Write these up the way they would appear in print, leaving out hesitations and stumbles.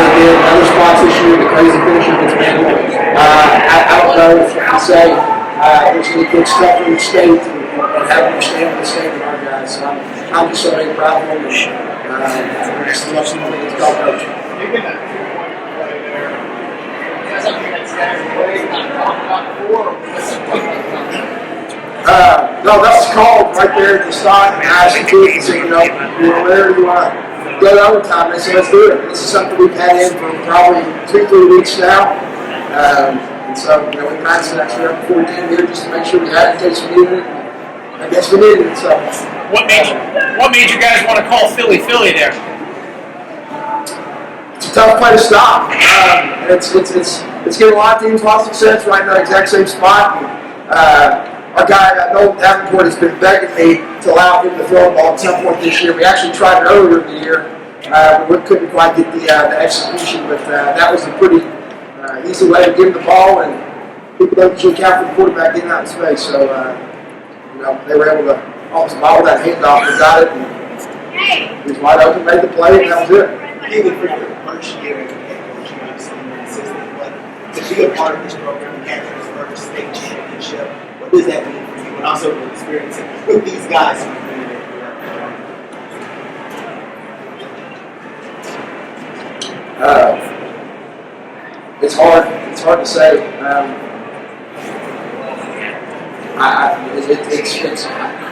they did in other spots this year, the crazy finisher against Manuel. I don't know if I can say there's any good stuff in the state and having to stay on the state with our guys. So I'm just so very proud of them. And just love some of the golf coach. No, that's called right there at the start. And I asked the kids, you know, where you want to go to overtime. They said, let's do it. This is something we've had in for probably 2-3 weeks now. And so, you know, we practiced an extra 14 here just to make sure we had it in case we needed it. I guess we needed it. So, what made you guys want to call Philly there? It's a tough play to stop. It's giving a lot of teams a lot of success right in the exact same spot. Our guy, Noel Davenport, has been begging me to allow him to throw the ball at some point this year. We actually tried it earlier in the year. We couldn't quite get the execution, but that was a pretty easy way to give him the ball, and people don't usually count for the quarterback getting out in space. So, you know, they were able to almost bobble that handoff and got it. And he was wide open, made the play, and that was it. Even for your first year as a head coach, you have some assistant, but to be a part of this program, you had your first state championship. What does that mean for you? And also for experiencing with these guys who are doing it. It's hard to say. It's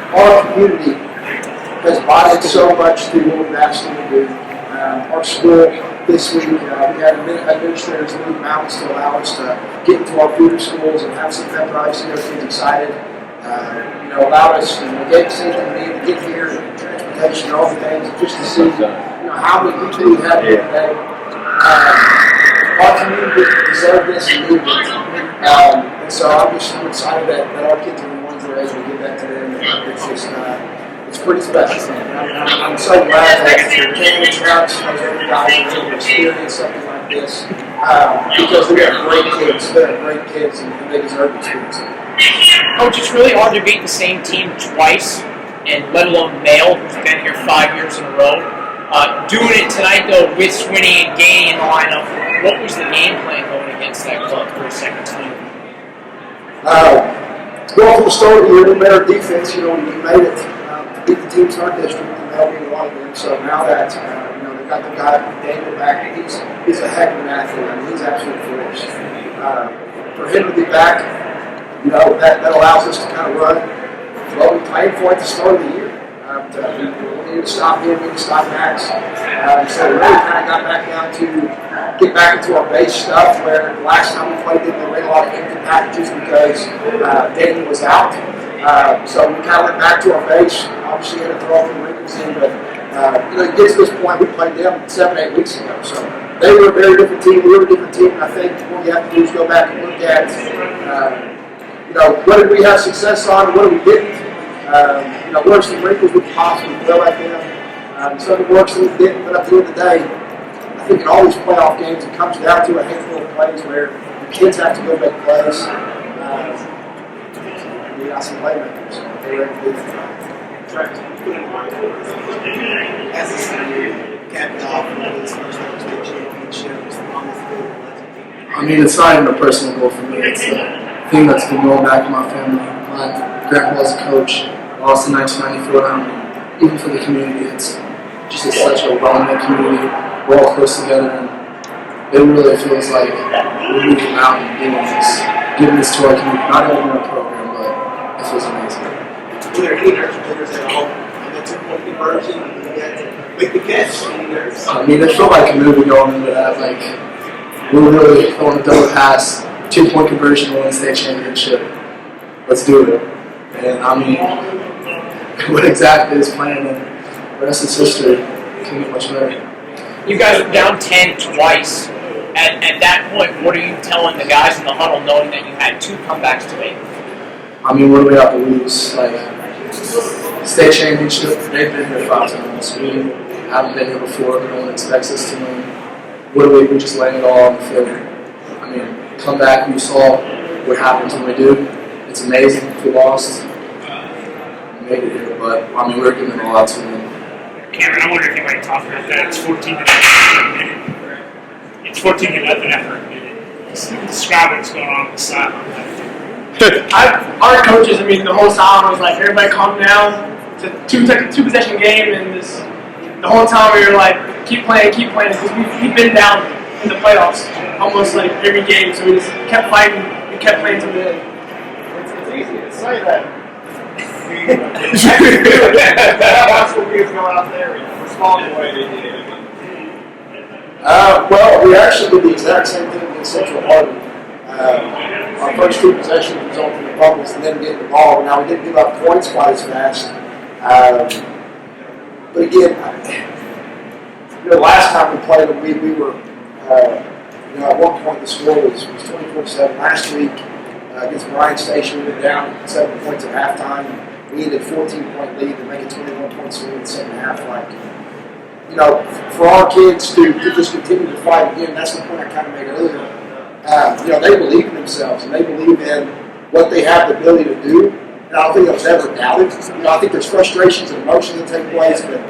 our community has bought in so much through what we've asked them to do. Our school this week, we had administrators leave mountains to allow us to get into our feeder schools and have some pep drives to get our kids excited. You know, allowed us, gave us anything we needed to get here, transportation, all the things, just to see, you know, how many people we have here today. Our community deserves this and needs it. And so I'm just excited that our kids are the ones that are able to give that to them. It's just, it's pretty special. I'm so glad that Ken and Travis and those other guys are able to experience something like this because they're great kids. They're great kids, and they deserve to experience it. Coach, it's really hard to beat the same team twice, and let alone Male, who's been here 5 years in a row. Doing it tonight, though, with Swinney and Gainey in the lineup, what was the game plan going against that club for a second time? Going from the start of the year, we made our defense. You know, we made it to beat the teams in our district, and they'll beat a lot of them. So now that you know, they've got the guy Daniel back, he's a heck of an athlete. I mean, he's absolutely fierce. For him to be back, you know, that allows us to kind of run what we played for at the start of the year. We need to stop him, we need to stop Max. So we really kind of got back down to get back into our base stuff where the last time we played them, we ran a lot of empty packages because Daniel was out. So we kind of went back to our base. Obviously, had to throw a few wrinkles in, but you know, it gets to this point, we played them 7-8 weeks ago. So they were a very different team, we were a different team, and I think what you have to do is go back and look at you know, what did we have success on and what did we didn't? You know, what are some wrinkles we could possibly throw at them? Some of the works that we didn't, but at the end of the day, I think in all these playoff games, it comes down to a handful of plays where the kids have to go make plays. We got some playmakers, so they're ready to do that. As a senior, capping off this first state championship on this field. I mean, it's not even a personal goal for me. It's a thing that's been going back in my family. My grandpa was a coach, lost in 1994. And even for the community, it's just such a well-knit community. We're all close together, and it really feels like we're moving out and giving this to our community. Not only in our program, but it feels amazing. Were there any nerves at all on the 2-point conversion? You had to make the catch. I mean, it felt like a movie going into that. Like, we were really going to double pass, 2-point conversion, win state championship. Let's do it. And I mean, what exactly is playing, and the rest is history. Can't get much better. You guys were down 10 twice. At that point, what are you telling the guys in the huddle knowing that you had 2 comebacks to make? I mean, what do we have to lose? Like, state championship, they've been here 5 times. We haven't been here before. No one expects us to win. What do we just laying it all on the field. I mean, come back, you saw what happens when we do. It's amazing if we lost. We made it here, but I mean, we're giving it all out to win. Cameron, I wonder if you might talk about that. It's 14 minutes. 14-0 effort. Just describe what's going on the sideline. Our coaches, the whole time was like, everybody calm down. It's a two possession game, and the whole time we were like, keep playing, because we've been down in the playoffs almost like every game, so we just kept fighting, we kept playing till the end. It's easy to say that. Watch the kids go out there and respond the way they did. Well, we actually did the exact same thing against Central Harbor. Our first two possessions resulted in fumbles and then getting the ball. Now, we didn't give up points quite as fast. But again, last time we played them, we were, at one point the score was 24-7. Last week against Bryan Station, we were down 7 points at halftime. We needed a 14-point lead to make it 21 points in the second half. For our kids to just continue to fight again, that's the point I kind of made earlier. They believe in themselves and they believe in what they have the ability to do. And I don't think that was ever doubted. I think there's frustrations and emotions that take place, but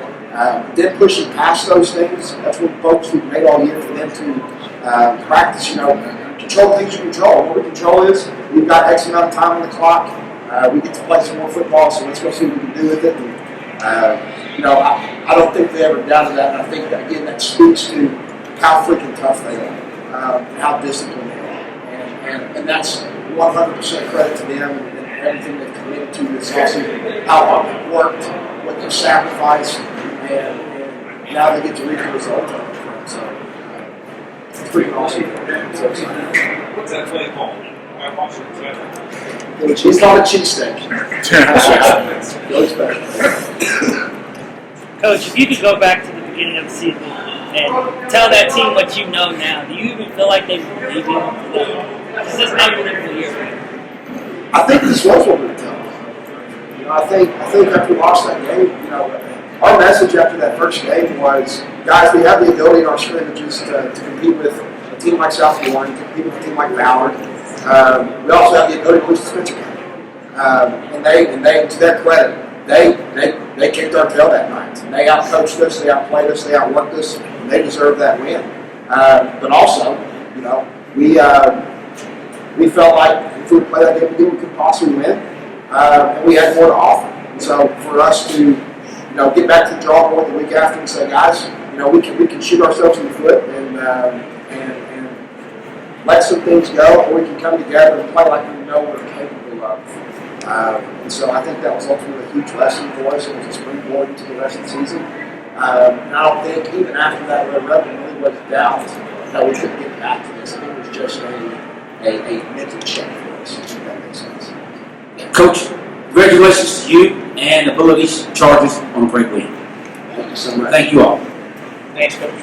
then pushing past those things, that's what folks we've made all year for them to practice, control things you control. What we control is we've got X amount of time on the clock. We get to play some more football, so let's go see what we can do with it. And, I don't think they ever doubted that, and I think that, again, that speaks to how freaking tough they are, how disciplined they are. And that's 100% credit to them and everything they've committed to this offseason, how hard they've worked, what they've sacrificed, and now they get to reap the result of it. So it's pretty awesome. What's that play called? It's not a cheesesteak. Coach, if you could go back to the beginning of the season and tell that team what you know now, do you even feel like they believe you? Because this is an unbelievable year. I think this was what we were telling them. I think after we lost that game, our message after that first game was, guys, we have the ability in our scrimmages to compete with a team like South Warren, to compete with a team like Ballard. We also have the ability to lose to Spencer County. And they, to their credit, they kicked our tail that night. They outcoached us, they outplayed us, they outworked us, and they deserved that win. But also, we felt like if we played that game again, we could possibly win, and we had more to offer. And so for us to, get back to the drawing board the week after and say, guys, we can shoot ourselves in the foot and let some things go, or we can come together and play like we know we're capable of. And so I think that was ultimately a huge lesson for us. It was a springboard into the rest of the season. And I don't think even after that Red Rebel really was doubt that we couldn't get back to this. I think it was just a mental check for us, if that makes sense. Coach, congratulations to you and the Bullitt East Chargers on a great win. Thank you so much. Thank you all. Thanks, Coach.